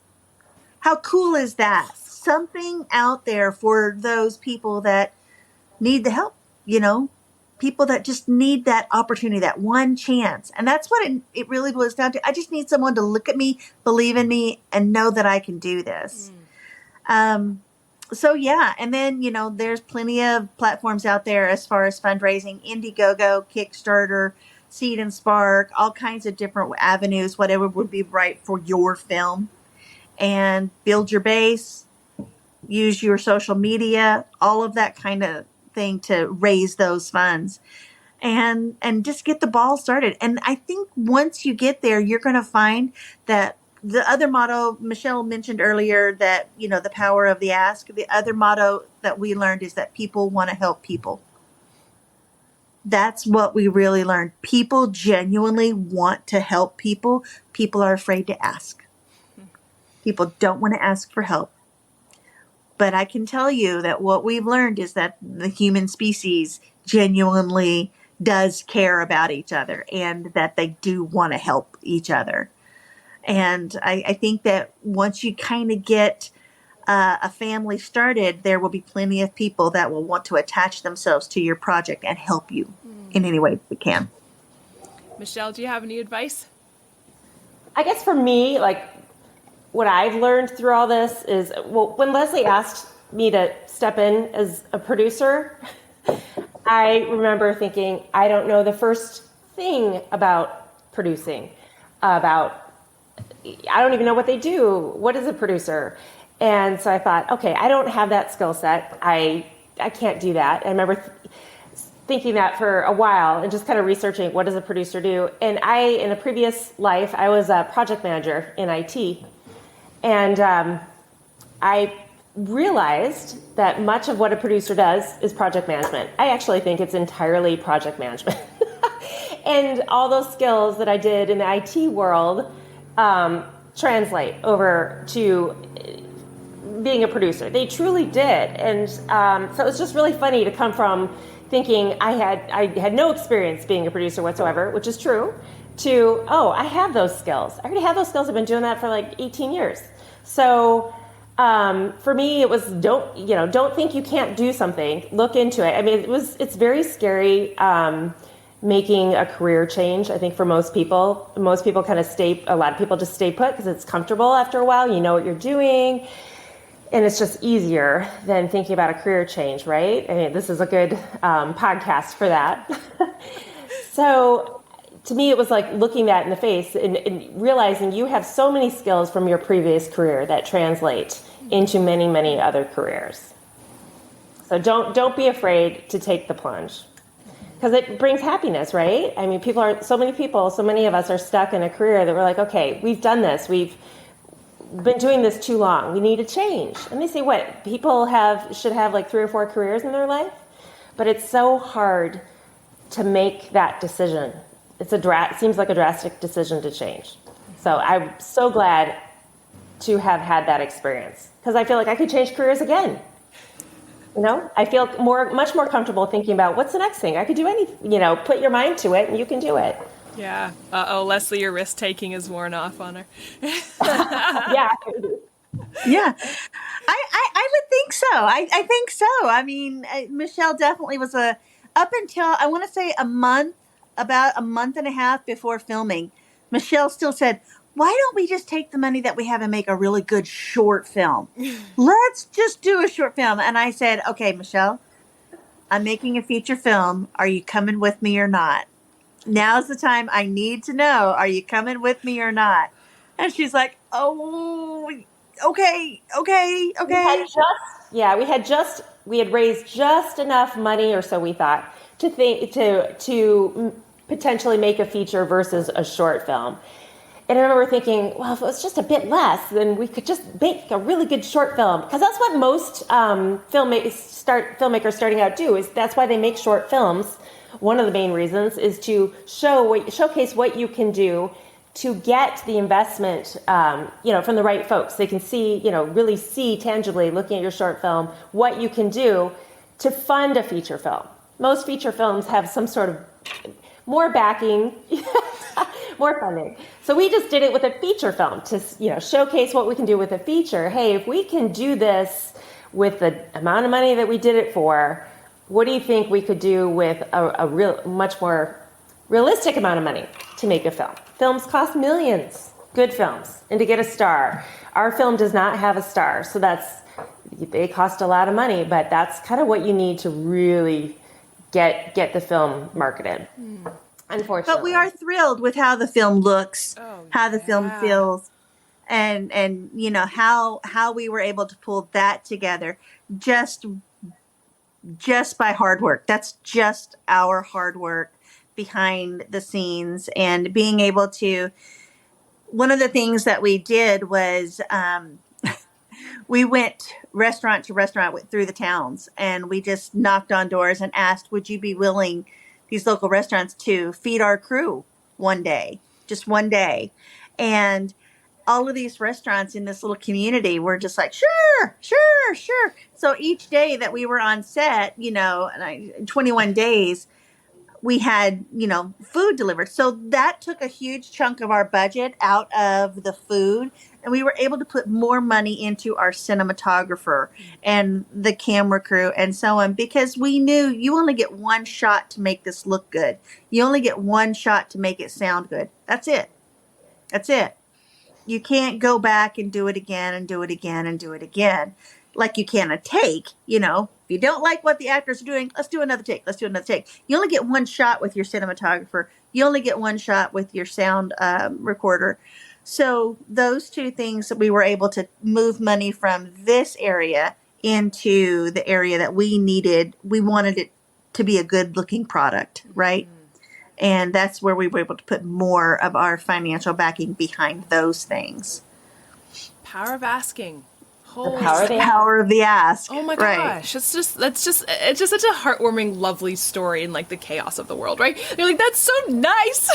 How cool is that? Something out there for those people that need the help, people that just need that opportunity, that one chance. And that's what it really boils down to. I just need someone to look at me, believe in me, and know that I can do this. So yeah. And then, there's plenty of platforms out there as far as fundraising: Indiegogo, Kickstarter, Seed and Spark, all kinds of different avenues, whatever would be right for your film. And build your base, use your social media, all of that kind of thing to raise those funds, and just get the ball started. And I think once you get there, you're going to find that the other motto Michelle mentioned earlier, that, the power of the ask. The other motto that we learned is that people want to help people. That's what we really learned. People genuinely want to help people. People are afraid to ask. People don't want to ask for help. But I can tell you that what we've learned is that the human species genuinely does care about each other, and that they do want to help each other. And I think that once you kind of get a family started, there will be plenty of people that will want to attach themselves to your project and help you in any way they can. Michelle, do you have any advice? I guess for me, what I've learned through all this is, when Leslie asked me to step in as a producer, I remember thinking, I don't know the first thing about producing, I don't even know what they do. What is a producer? And so I thought, okay, I don't have that skill set. I can't do that. I remember thinking that for a while and just kind of researching, what does a producer do? And in a previous life, I was a project manager in IT. And I realized that much of what a producer does is project management. I actually think it's entirely project management. And all those skills that I did in the IT world translate over to being a producer. They truly did. And so it was just really funny to come from thinking I had no experience being a producer whatsoever, which is true, to, oh, I have those skills. I already have those skills. I've been doing that for like 18 years. So for me, it was don't think you can't do something. Look into it. I mean, it's very scary making a career change. I think for most people kind of a lot of people just stay put because it's comfortable after a while. You know what you're doing. And it's just easier than thinking about a career change, right? I mean, this is a good podcast for that. So to me, it was like looking that in the face and realizing you have so many skills from your previous career that translate into many, many other careers. So don't be afraid to take the plunge because it brings happiness, right? I mean, so many of us are stuck in a career that we're like, okay, we've done this. We've been doing this too long. We need a change. And they say, what? People should have like 3 or 4 careers in their life? But it's so hard to make that decision. It seems like a drastic decision to change. So I'm so glad to have had that experience because I feel like I could change careers again. You know, I feel much more comfortable thinking about what's the next thing. I could do anything, put your mind to it and you can do it. Yeah. Leslie, your risk taking is worn off on her. Yeah. Yeah. I would think so. I think so. I mean, Michele definitely was up until, I want to say about a month and a half before filming, Michele still said, why don't we just take the money that we have and make a really good short film? Let's just do a short film. And I said, okay, Michele, I'm making a feature film. Are you coming with me or not? Now's the time. I need to know, are you coming with me or not? And she's like, oh, okay. We had raised just enough money, or so we thought, to potentially make a feature versus a short film. And I remember thinking, well, if it was just a bit less, then we could just make a really good short film. Because that's what most filmmakers starting out do. That's why they make short films. One of the main reasons is to showcase what you can do to get the investment, from the right folks. They can see, really see tangibly, looking at your short film, what you can do to fund a feature film. Most feature films have some sort of more backing, more funding. So we just did it with a feature film to, showcase what we can do with a feature. Hey, if we can do this with the amount of money that we did it for, what do you think we could do with a much more realistic amount of money to make a film? Films cost millions, good films, and to get a star. Our film does not have a star, so they cost a lot of money, but that's kind of what you need to really get the film marketed. Unfortunately. But we are thrilled with how the film looks, how the film feels, and how we were able to pull that together just by hard work. That's just our hard work behind the scenes and being able to. One of the things that we did was we went restaurant to restaurant through the towns, and we just knocked on doors and asked, would you be willing, these local restaurants, to feed our crew one day, just one day? And all of these restaurants in this little community were just like, sure. So each day that we were on set, 21 days, we had, food delivered. So that took a huge chunk of our budget out of the food. And we were able to put more money into our cinematographer and the camera crew and so on, because we knew you only get one shot to make this look good. You only get one shot to make it sound good. That's it. You can't go back and do it again and do it again and do it again like you can a take. If you don't like what the actors are doing, let's do another take. You only get one shot with your cinematographer. You only get one shot with your sound recorder. So those two things, that we were able to move money from this area into the area that we needed. We wanted it to be a good looking product, right? And that's where we were able to put more of our financial backing behind those things. Power of asking. The power of the ask. Oh my gosh. It's just such a heartwarming, lovely story in like the chaos of the world, right? You're like, that's so nice.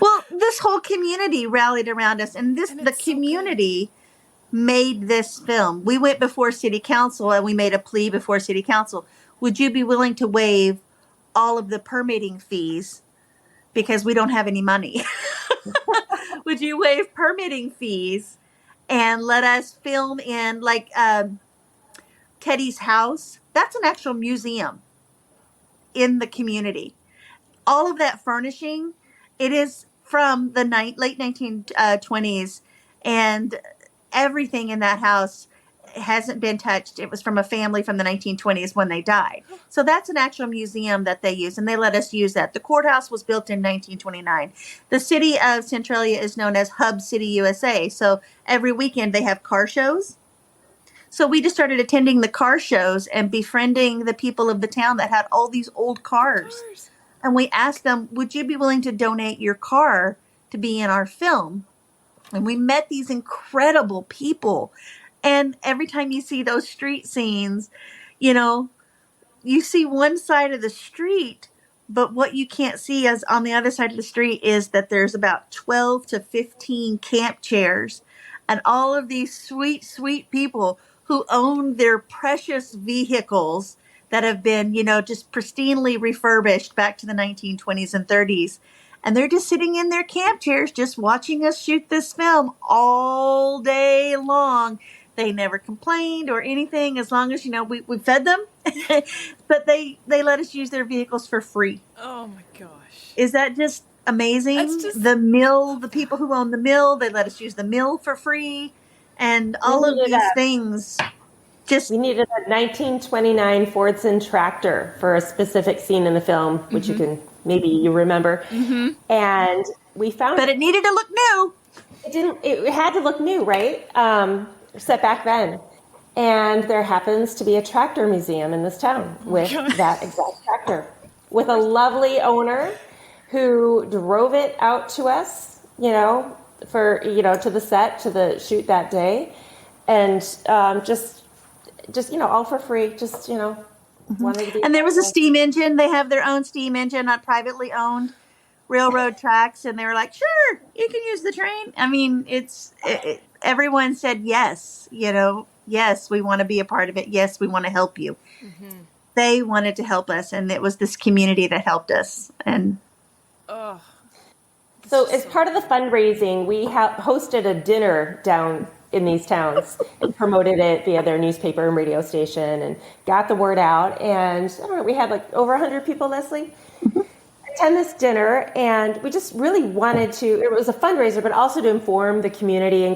Well, this whole community rallied around us, and the community made this film. We went before city council and we made a plea before city council. Would you be willing to waive all of the permitting fees because we don't have any money? Would you waive permitting fees and let us film in like Teddy's house? That's an actual museum in the community. All of that furnishing, it is from the late 1920s, and everything in that house hasn't been touched. It was from a family from the 1920s when they died. So that's an actual museum that they use, and they let us use that. The courthouse was built in 1929. The city of Centralia is known as Hub City, USA. So every weekend they have car shows. So we just started attending the car shows and befriending the people of the town that had all these old cars. And we asked them, would you be willing to donate your car to be in our film? And we met these incredible people. And every time you see those street scenes, you know, you see one side of the street, but what you can't see is on the other side of the street is that there's about 12 to 15 camp chairs and all of these sweet, sweet people who own their precious vehicles that have been, you know, just pristinely refurbished back to the 1920s and 30s. And they're just sitting in their camp chairs, just watching us shoot this film all day long. They never complained or anything, as long as, you know, we fed them. But they let us use their vehicles for free. Oh, my gosh. Is that just amazing? The mill, the people who own the mill, they let us use the mill for free. And all of these things. We needed a 1929 Fordson tractor for a specific scene in the film, which maybe you remember. And we found but it needed to look new. It had to look new, right? Set back then. And there happens to be a tractor museum in this town with that exact tractor, with a lovely owner who drove it out to us, you know, for, you know, to the set, to the shoot that day. And just, you know, all for free, just, you know, wanted to be. And there was a steam engine. They have their own steam engine on privately owned railroad tracks. And they were like, sure, you can use the train. I mean, everyone said, yes, you know, yes, we want to be a part of it. Yes, we want to help you. They wanted to help us. And it was this community that helped us. And so as part of the fundraising, we hosted a dinner down in these towns and promoted it via their newspaper and radio station and got the word out. And I don't know, we had like over 100 people, Leslie, attend this dinner. And we just really wanted to, it was a fundraiser, but also to inform the community and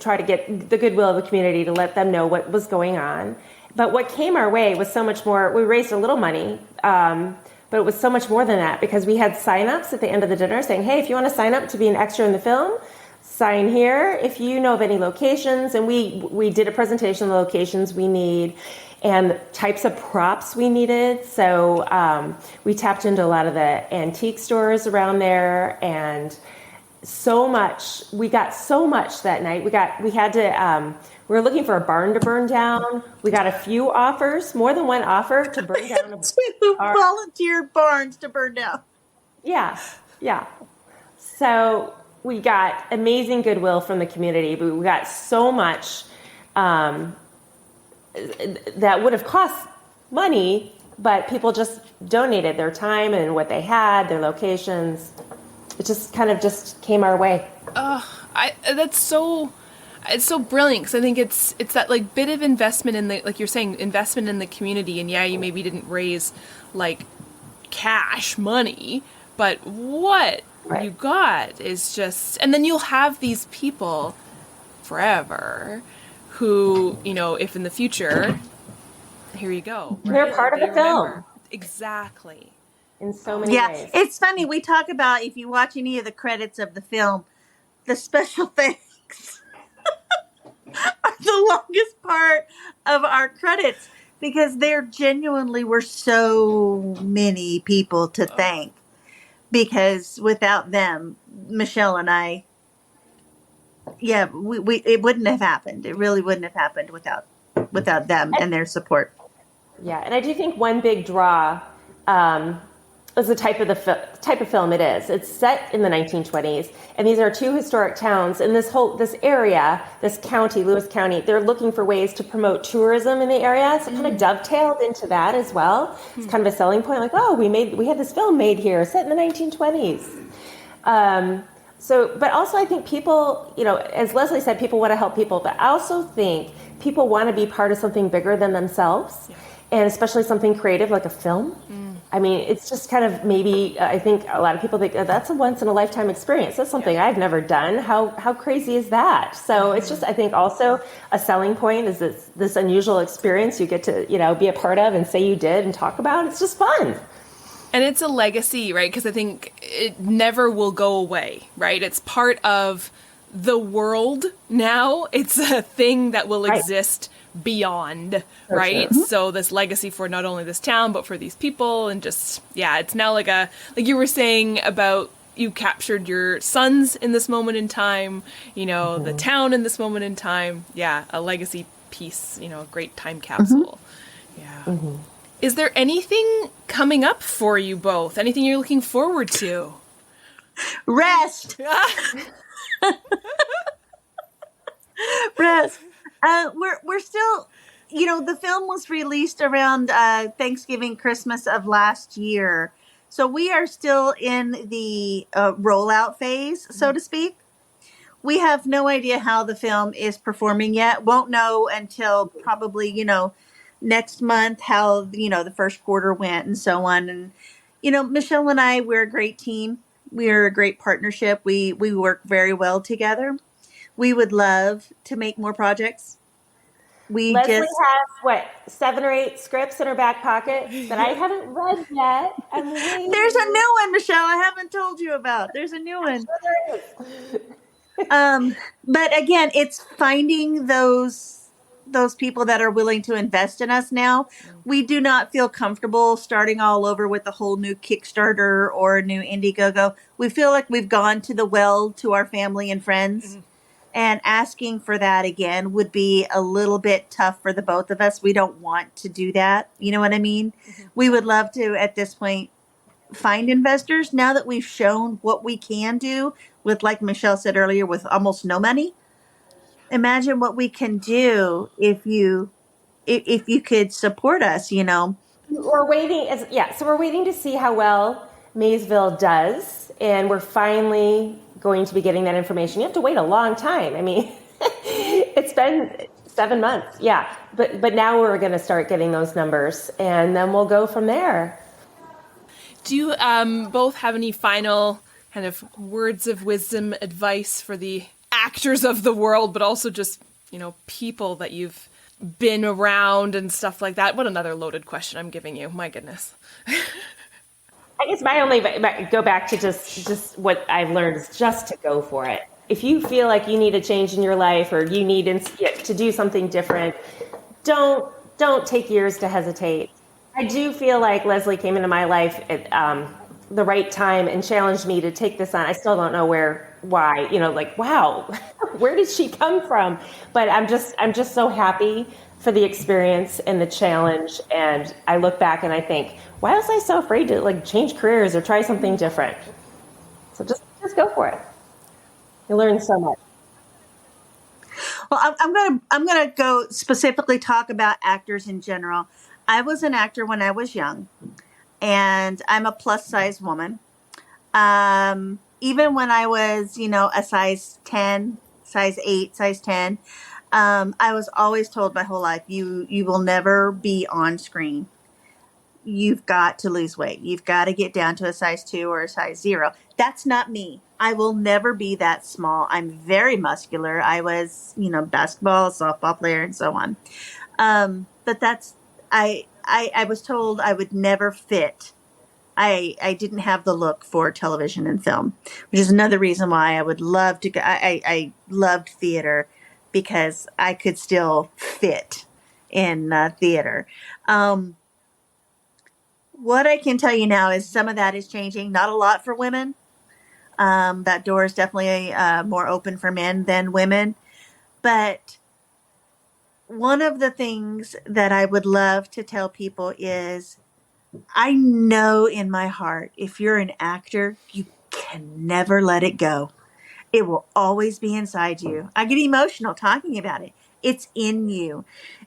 try to get the goodwill of the community to let them know what was going on. But what came our way was so much more. We raised a little money, but it was so much more than that, because we had sign-ups at the end of the dinner saying, hey, if you want to sign up to be an extra in the film, sign here. If you know of any locations, and we did a presentation of the locations we need and the types of props we needed. So we tapped into a lot of the antique stores around there, and we got so much that night. We were looking for a barn to burn down. We got a few offers, more than one offer to burn down. Two volunteer barns to burn down. Yeah. So we got amazing goodwill from the community. We got so much that would have cost money, but people just donated their time and what they had, their locations. It just kind of just came our way. It's so brilliant, because I think it's that like bit of investment in the, like you're saying, investment in the community. And yeah, you maybe didn't raise like cash money, but what you got is just, and then you'll have these people forever who, you know, if in the future, here you go. Right? They're part of the film. Exactly. In so many ways. It's funny. We talk about, if you watch any of the credits of the film, the special thanks are the longest part of our credits, because there genuinely were so many people to thank, because without them, Michele and I, we it wouldn't have happened. It really wouldn't have happened without them and their support. Yeah, and I do think one big draw is the type of film it is. It's set in the 1920s, and these are two historic towns. And this area, this county, Lewis County, they're looking for ways to promote tourism in the area. So it kind of dovetailed into that as well. It's kind of a selling point, like, oh, we had this film made here, set in the 1920s. But also I think people, as Leslie said, people want to help people, but I also think people want to be part of something bigger than themselves, and especially something creative like a film. I mean, it's just kind of maybe, I think a lot of people think that's a once in a lifetime experience. That's something I've never done. How crazy is that? So it's just, I think also a selling point is this unusual experience you get to, be a part of and say you did and talk about. It's just fun. And it's a legacy, right? Because I think it never will go away, right? It's part of the world now. It's a thing that will exist beyond, right? True. So this legacy for not only this town, but for these people, and just, it's now like you were saying about you captured your sons in this moment in time, the town in this moment in time. Yeah, a legacy piece, a great time capsule. Yeah. Is there anything coming up for you both? Anything you're looking forward to? Rest. Rest. We're still, the film was released around Thanksgiving, Christmas of last year. So we are still in the rollout phase, so to speak. We have no idea how the film is performing yet. Won't know until probably, next month how, the first quarter went and so on. And, Michele and I, we're a great team. We're a great partnership. We work very well together. We would love to make more projects. Leslie has 7 or 8 scripts in her back pocket that I haven't read yet. I'm waiting. There's a new one, Michele, I haven't told you about. There's a new one. But again, it's finding those people that are willing to invest in us now. We do not feel comfortable starting all over with a whole new Kickstarter or a new Indiegogo. We feel like we've gone to the well to our family and friends. And asking for that again would be a little bit tough for the both of us. We don't want to do that. You know what I mean? We would love to, at this point, find investors now that we've shown what we can do with, like Michele said earlier, with almost no money. Imagine what we can do if you could support us, We're waiting. So we're waiting to see how well Maysville does, and we're finally going to be getting that information. You have to wait a long time. I mean, it's been 7 months. Yeah. But now we're going to start getting those numbers, and then we'll go from there. Do you both have any final kind of words of wisdom, advice for the actors of the world, but also just, people that you've been around and stuff like that? What another loaded question I'm giving you. My goodness. I guess my only go back to just what I've learned is just to go for it. If you feel like you need a change in your life or you need to do something different, don't take years to hesitate. I do feel like Leslie came into my life at the right time and challenged me to take this on. I still don't know why, wow, where did she come from? But I'm just so happy for the experience and the challenge. And I look back and I think, why was I so afraid to change careers or try something different? So just go for it. You learn so much. Well, I'm gonna go specifically talk about actors in general. I was an actor when I was young, and I'm a plus size woman. Even when I was, a size 10, size 8, size 10, I was always told my whole life, you will never be on screen. You've got to lose weight. You've got to get down to a size 2 or a size 0. That's not me. I will never be that small. I'm very muscular. I was, basketball, softball player, and so on. But I was told I would never fit. I didn't have the look for television and film, which is another reason why I would love to go. I loved theater because I could still fit in theater. What I can tell you now is some of that is changing. Not a lot for women. That door is definitely more open for men than women. But one of the things that I would love to tell people is I know in my heart, if you're an actor, you can never let it go. It will always be inside you. I get emotional talking about it. It's in you.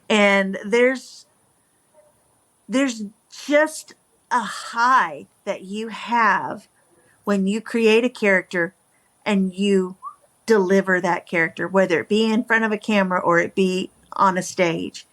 And there's just a high that you have when you create a character and you deliver that character, whether it be in front of a camera or it be on a stage.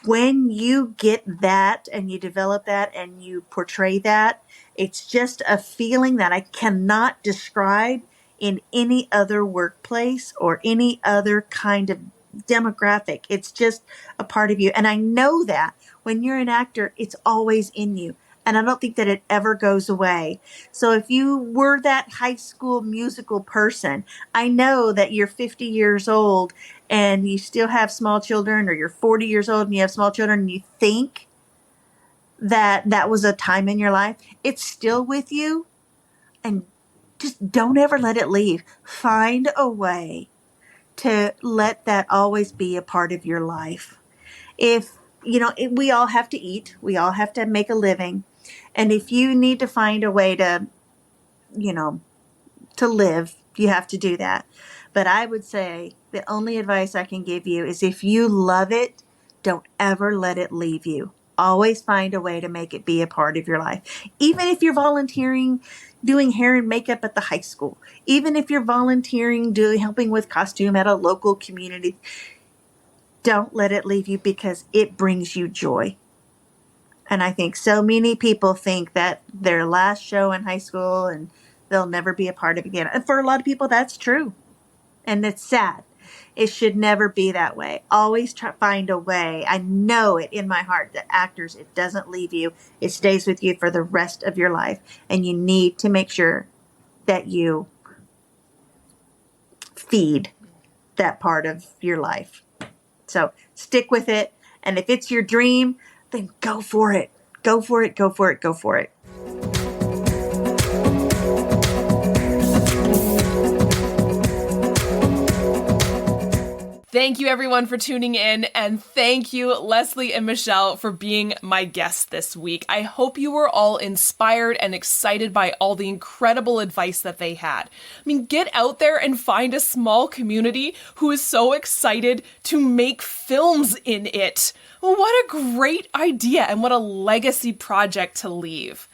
When you get that and you develop that and you portray that, it's just a feeling that I cannot describe in any other workplace or any other kind of demographic. It's just a part of you. And I know that when you're an actor, it's always in you. And I don't think that it ever goes away. So if you were that high school musical person, I know that you're 50 years old and you still have small children, or you're 40 years old and you have small children, and you think that that was a time in your life, it's still with you. And just don't ever let it leave. Find a way to let that always be a part of your life. If, we all have to eat, we all have to make a living. And if you need to find a way to, to live, you have to do that. But I would say the only advice I can give you is if you love it, don't ever let it leave you. Always find a way to make it be a part of your life. Even if you're volunteering, doing hair and makeup at the high school, even if you're volunteering, helping with costume at a local community, don't let it leave you, because it brings you joy. And I think so many people think that their last show in high school and they'll never be a part of it again. And for a lot of people, that's true. And it's sad. It should never be that way. Always find a way. I know it in my heart that actors, it doesn't leave you. It stays with you for the rest of your life. And you need to make sure that you feed that part of your life. So stick with it. And if it's your dream, then go for it. Go for it, go for it, go for it. Thank you, everyone, for tuning in, and thank you, Leslie and Michele, for being my guests this week. I hope you were all inspired and excited by all the incredible advice that they had. I mean, get out there and find a small community who is so excited to make films in it. What a great idea, and what a legacy project to leave.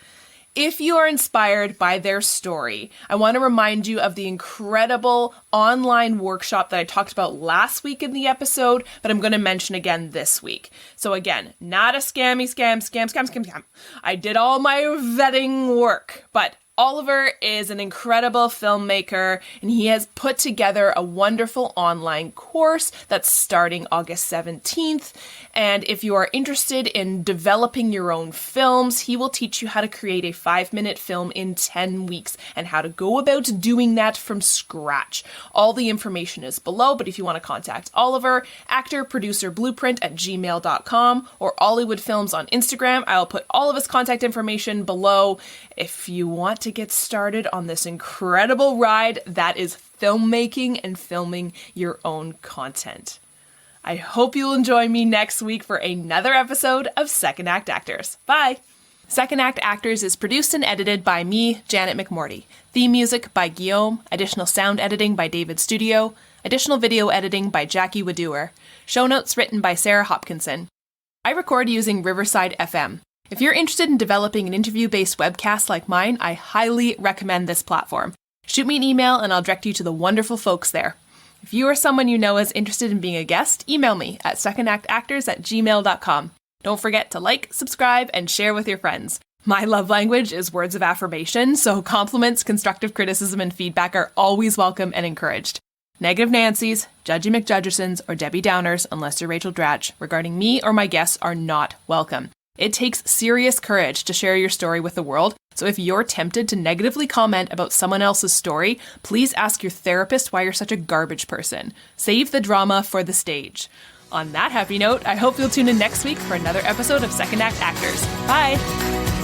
If you are inspired by their story, I want to remind you of the incredible online workshop that I talked about last week in the episode, but I'm going to mention again this week. So again, not a scam. I did all my vetting work, but Oliver is an incredible filmmaker, and he has put together a wonderful online course that's starting August 17th. And if you are interested in developing your own films, he will teach you how to create a 5-minute film in 10 weeks and how to go about doing that from scratch. All the information is below, but if you want to contact Oliver, actorproducerblueprint@gmail.com or Ollywood Films on Instagram, I'll put all of his contact information below. If you want to get started on this incredible ride that is filmmaking and filming your own content. I hope you'll join me next week for another episode of Second Act Actors. Bye! Second Act Actors is produced and edited by me, Janet McMorty. Theme music by Guillaume, additional sound editing by David Studio, additional video editing by Jackie Wadoer, show notes written by Sarah Hopkinson. I record using Riverside FM. If you're interested in developing an interview-based webcast like mine, I highly recommend this platform. Shoot me an email and I'll direct you to the wonderful folks there. If you or someone you know is interested in being a guest, email me at secondactactors@gmail.com. Don't forget to like, subscribe, and share with your friends. My love language is words of affirmation, so compliments, constructive criticism, and feedback are always welcome and encouraged. Negative Nancys, Judgy McJudgersons, or Debbie Downers, unless you're Rachel Dratch, regarding me or my guests are not welcome. It takes serious courage to share your story with the world, so if you're tempted to negatively comment about someone else's story, please ask your therapist why you're such a garbage person. Save the drama for the stage. On that happy note, I hope you'll tune in next week for another episode of Second Act Actors. Bye!